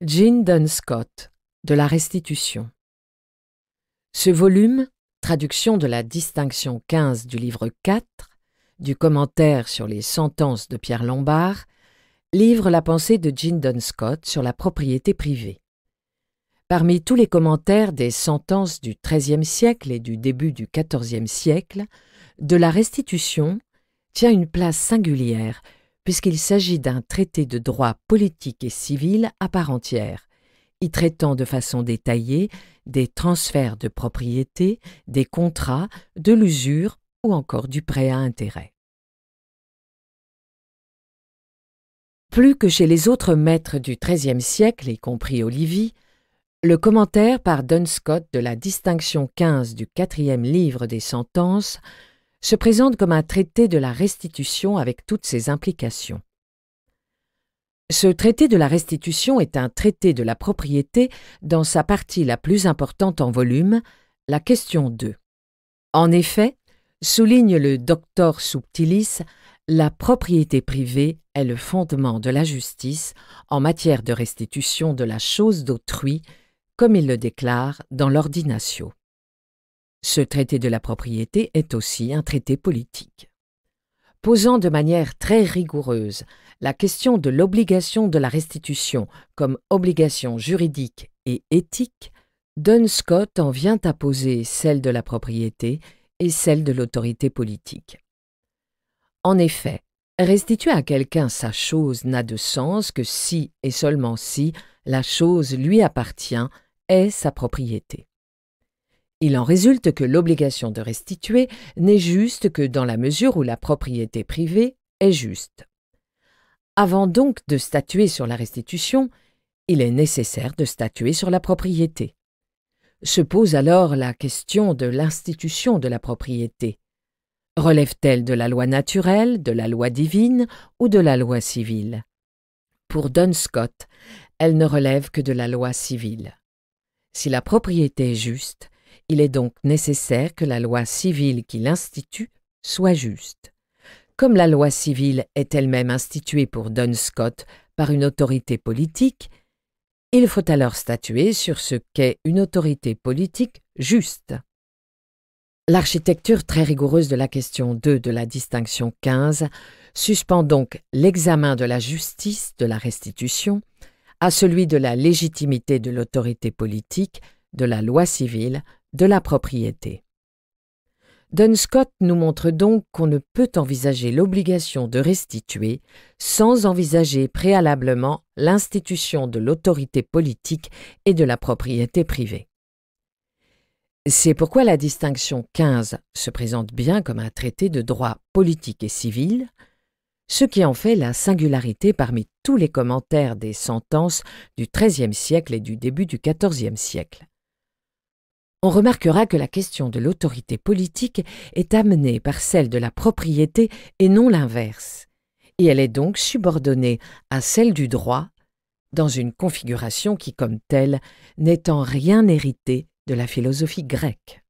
Jean Duns Scott, de la restitution. Ce volume, traduction de la distinction 15 du livre 4, du commentaire sur les sentences de Pierre Lombard, livre la pensée de Jean Duns Scott sur la propriété privée. Parmi tous les commentaires des sentences du XIIIe siècle et du début du XIVe siècle, de la restitution tient une place singulière puisqu'il s'agit d'un traité de droit politique et civil à part entière, y traitant de façon détaillée des transferts de propriété, des contrats, de l'usure ou encore du prêt à intérêt. Plus que chez les autres maîtres du XIIIe siècle, y compris Olivier, le commentaire par Duns Scott de la distinction 15 du 4e livre des sentences se présente comme un traité de la restitution avec toutes ses implications. Ce traité de la restitution est un traité de la propriété dans sa partie la plus importante en volume, la question 2. En effet, souligne le Doctor Subtilis, la propriété privée est le fondement de la justice en matière de restitution de la chose d'autrui, comme il le déclare dans l'Ordinatio. Ce traité de la propriété est aussi un traité politique. Posant de manière très rigoureuse la question de l'obligation de la restitution comme obligation juridique et éthique, Duns Scott en vient à poser celle de la propriété et celle de l'autorité politique. En effet, restituer à quelqu'un sa chose n'a de sens que si et seulement si la chose lui appartient, est sa propriété. Il en résulte que l'obligation de restituer n'est juste que dans la mesure où la propriété privée est juste. Avant donc de statuer sur la restitution, il est nécessaire de statuer sur la propriété. Se pose alors la question de l'institution de la propriété. Relève-t-elle de la loi naturelle, de la loi divine ou de la loi civile? Pour Duns Scott, elle ne relève que de la loi civile. Si la propriété est juste, il est donc nécessaire que la loi civile qui l'institue soit juste. Comme la loi civile est elle-même instituée pour Duns Scott par une autorité politique, il faut alors statuer sur ce qu'est une autorité politique juste. L'architecture très rigoureuse de la question 2 de la distinction 15 suspend donc l'examen de la justice de la restitution à celui de la légitimité de l'autorité politique, de la loi civile, de la propriété. Duns Scott nous montre donc qu'on ne peut envisager l'obligation de restituer sans envisager préalablement l'institution de l'autorité politique et de la propriété privée. C'est pourquoi la distinction 15 se présente bien comme un traité de droit politique et civil, ce qui en fait la singularité parmi tous les commentaires des sentences du XIIIe siècle et du début du XIVe siècle. On remarquera que la question de l'autorité politique est amenée par celle de la propriété et non l'inverse, et elle est donc subordonnée à celle du droit, dans une configuration qui, comme telle, n'est en rien héritée de la philosophie grecque.